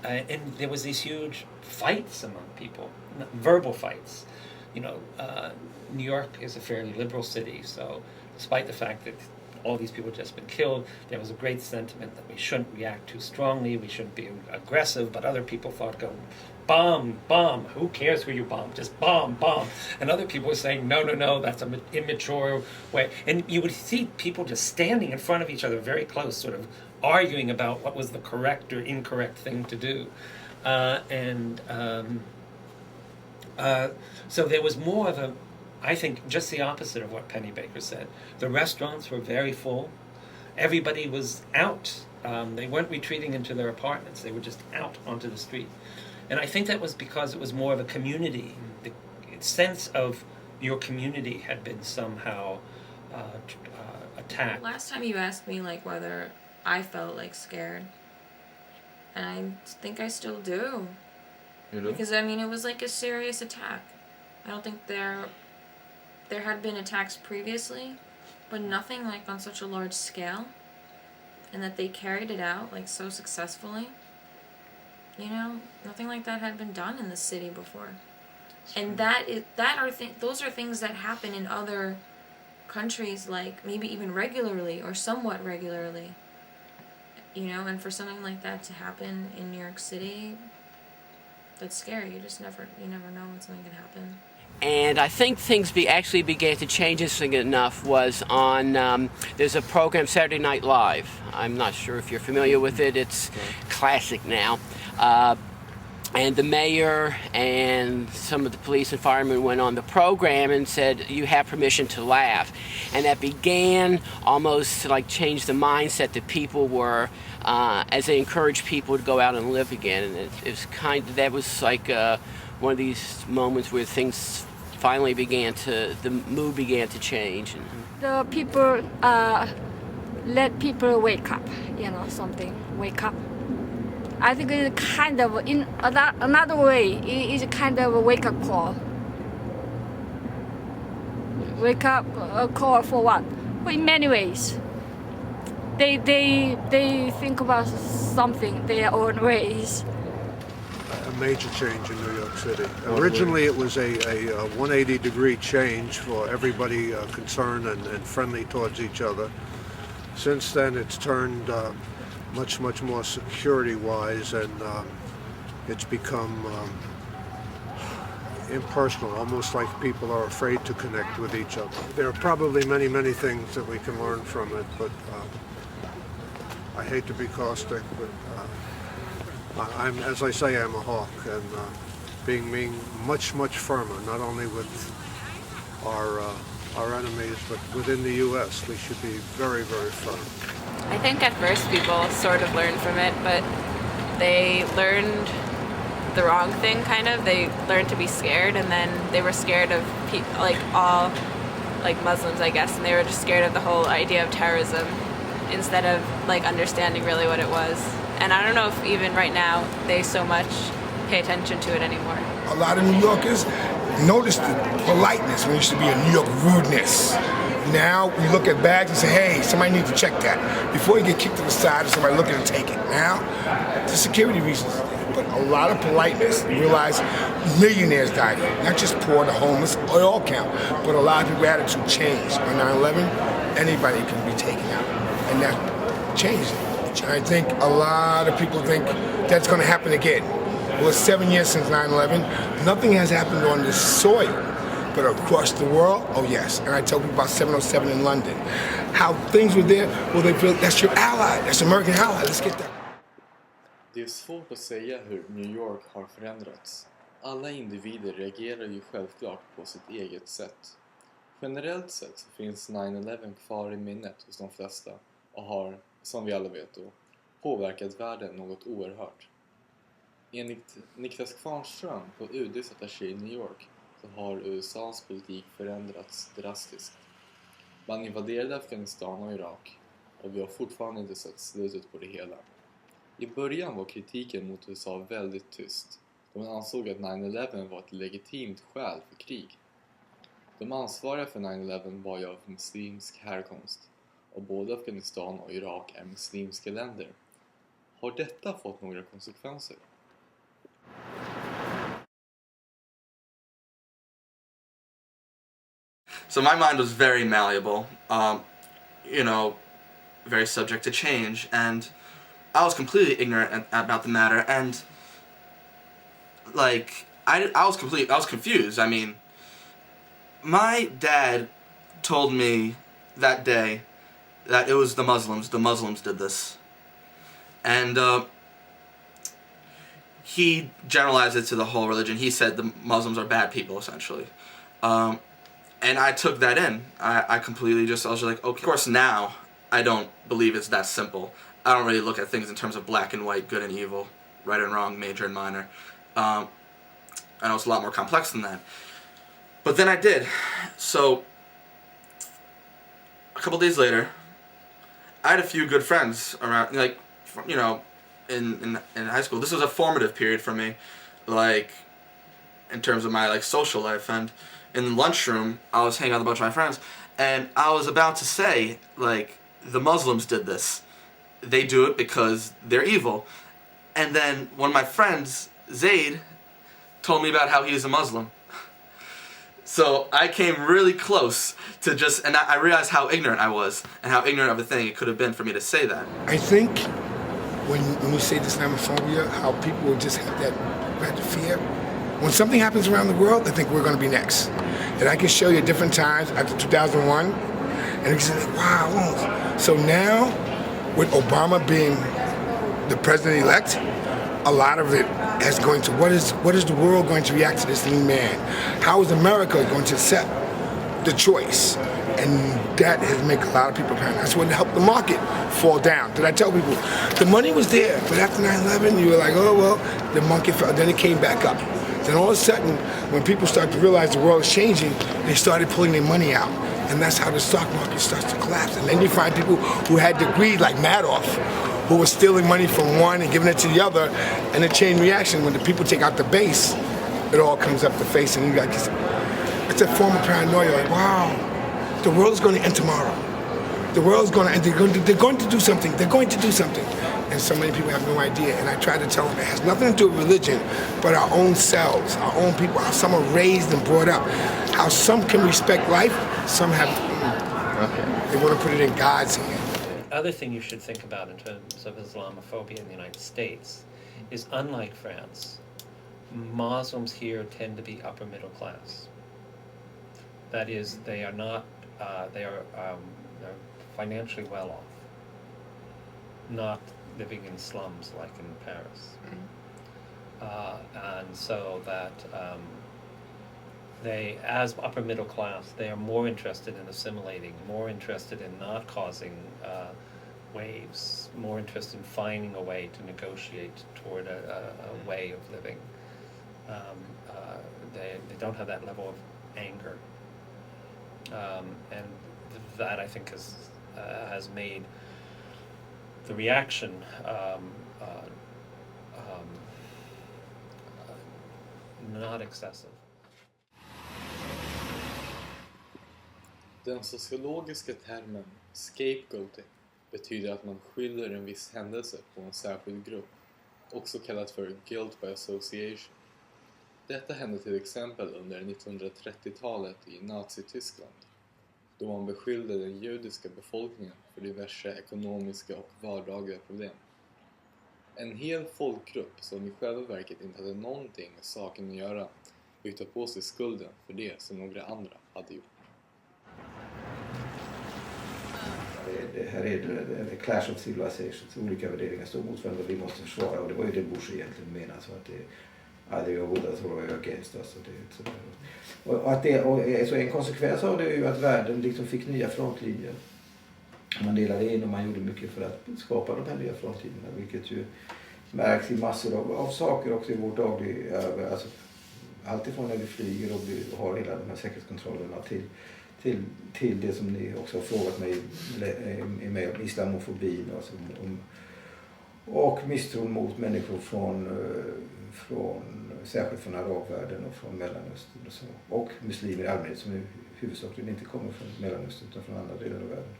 and there was these huge fights among people, verbal fights. You know, New York is a fairly liberal city, so despite the fact that all these people had just been killed, there was a great sentiment that we shouldn't react too strongly, we shouldn't be aggressive, but other people thought, go, bomb, bomb, who cares who you bomb, just bomb, bomb. And other people were saying, no, no, no, that's an immature way. And you would see people just standing in front of each other very close, sort of arguing about what was the correct or incorrect thing to do. So there was more of a, I think, just the opposite of what Penny Baker said. The restaurants were very full. Everybody was out. They weren't retreating into their apartments. They were just out onto the street. And I think that was because it was more of a community. The sense of your community had been somehow attacked. Last time you asked me like whether I felt like scared, and I think I still do. You do? Because I mean, it was like a serious attack. I don't think there had been attacks previously, but nothing like on such a large scale, and that they carried it out like so successfully. You know, nothing like that had been done in the city before. And those are things that happen in other countries, like maybe even regularly or somewhat regularly. You know, and for something like that to happen in New York City, that's scary. You never know when something can happen. And I think things actually began to change interesting enough was on, there's a program, Saturday Night Live. I'm not sure if you're familiar with it. It's classic now. And the mayor and some of the police and firemen went on the program and said, you have permission to laugh. And that began almost to like change the mindset that people were, as they encouraged people to go out and live again. And it was that was like one of these moments where things finally the mood began to change. The people let people wake up, wake up. I think it's kind of, in another way, it is kind of a wake-up call. Wake up call for what? Well, in many ways. They think about something their own ways. A major change in New York City. Originally it was a 180-degree change for everybody concerned and friendly towards each other. Since then it's turned much more security-wise, and it's become impersonal, almost like people are afraid to connect with each other. There are probably many things that we can learn from it, but I hate to be caustic, but as I say, I'm a hawk, and being much firmer, not only with our enemies, but within the U.S., we should be very firm. I think at first people sort of learned from it, but they learned the wrong thing, kind of. They learned to be scared, and then they were scared of all Muslims, I guess, and they were just scared of the whole idea of terrorism instead of understanding really what it was. And I don't know if even right now they so much pay attention to it anymore. A lot of New Yorkers noticed the politeness when it used to be a New York rudeness. Now we look at bags and say, hey, somebody needs to check that before you get kicked to the side or somebody looking to take it. Now, for security reasons, but a lot of politeness. You realize millionaires died here, not just poor, the homeless, it all count, but a lot of people's attitude changed. On 9/11, anybody can be taken out, and that changed. I think a lot of people think that's going to happen again. Well, it's 7 years since 9/11. Nothing has happened on this soil, but across the world, oh yes. And I tell people about 707 in London, how things were there. Well, they feel that's your ally, that's American ally. Let's get that. Det är svårt att säga hur New York har förändrats. Alla individer reagerar ju självklart på sitt eget sätt. Generellt sett så finns 9/11 kvar i minnet hos de flesta och har, som vi alla vet då, påverkat världen något oerhört. Enligt Niklas Kvarnström på UD:s attaché i New York så har USAs politik förändrats drastiskt. Man invaderade Afghanistan och Irak och vi har fortfarande inte sett slutet på det hela. I början var kritiken mot USA väldigt tyst. De ansåg att 9/11 var ett legitimt skäl för krig. De ansvariga för 9/11 var ju av muslimsk härkomst och både Afghanistan och Irak är muslimska länder. Har detta fått några konsekvenser? So my mind was very malleable, very subject to change, and I was completely ignorant about the matter, and I was confused. I mean, my dad told me that day that it was the Muslims did this, and he generalized it to the whole religion. He said the Muslims are bad people, essentially. And I took that in. I completely I was just like, okay. Of course, now I don't believe it's that simple. I don't really look at things in terms of black and white, good and evil, right and wrong, major and minor. I know it's a lot more complex than that. But then I did. So, a couple days later, I had a few good friends around, in high school. This was a formative period for me, in terms of my, social life. And in the lunchroom, I was hanging out with a bunch of my friends, and I was about to say, the Muslims did this. They do it because they're evil. And then one of my friends, Zaid, told me about how he's a Muslim. So I came really close to and I realized how ignorant I was, and how ignorant of a thing it could have been for me to say that. I think when we say Islamophobia, how people will just have that fear. When something happens around the world, they think we're going to be next. And I can show you different times after 2001, and you can say, wow. So now, with Obama being the president-elect, a lot of it is going to, what is the world going to react to this new man? How is America going to accept the choice? And that has made a lot of people panic. That's what helped the market fall down. Did I tell people? The money was there, but after 9/11, you were like, oh, well, the market fell. Then it came back up. Then all of a sudden, when people start to realize the world is changing, they started pulling their money out. And that's how the stock market starts to collapse. And then you find people who had degrees like Madoff, who were stealing money from one and giving it to the other, and a chain reaction. When the people take out the base, it all comes up the face, and you got this. It's a form of paranoia. Like, wow, the world is going to end tomorrow. The world is going to end. They're going to do something. They're going to do something. And so many people have no idea. And I try to tell them it has nothing to do with religion, but our own selves, our own people, how some are raised and brought up, how some can respect life, some have. They want to put it in God's hand. Other thing you should think about in terms of Islamophobia in the United States is, unlike France, Muslims here tend to be upper middle class. That is, they are not, they're financially well off, not living in slums like in Paris. And so that they, as upper middle class, they are more interested in assimilating, more interested in not causing waves, more interested in finding a way to negotiate toward a way of living. They don't have that level of anger. And that, I think, has made the reaction not excessive. Den sociologiska termen scapegoating betyder att man skyller en viss händelse på en särskild grupp, också kallat för guilt by association. Detta hände till exempel under 1930-talet i Nazityskland, då man beskyllde den judiska befolkningen för diverse ekonomiska och vardagliga problem. En hel folkgrupp som i själva verket inte hade någonting med saken att göra fick ta på sig skulden för det som några andra hade gjort. Det här är det clash of civilizations, olika värderingar står mot varandra, vi måste försvara, och det var ju det Bush egentligen menade, så att det either you're with us or you're against us. Så en konsekvens av det är ju att världen liksom fick nya frontlinjer. Man delade in och man gjorde mycket för att skapa de här nya frontlinjerna, vilket ju märks i massor av saker också i vårt dagliga, alltså allt ifrån när vi flyger och vi har hela de här säkerhetskontrollerna till det som ni också har frågat mig med om islamofobin, alltså och misstron mot människor särskilt från arabvärlden och från Mellanöstern och så, och muslimer i allmänhet som huvudsakligen inte kommer från Mellanöstern utan från andra delar av världen.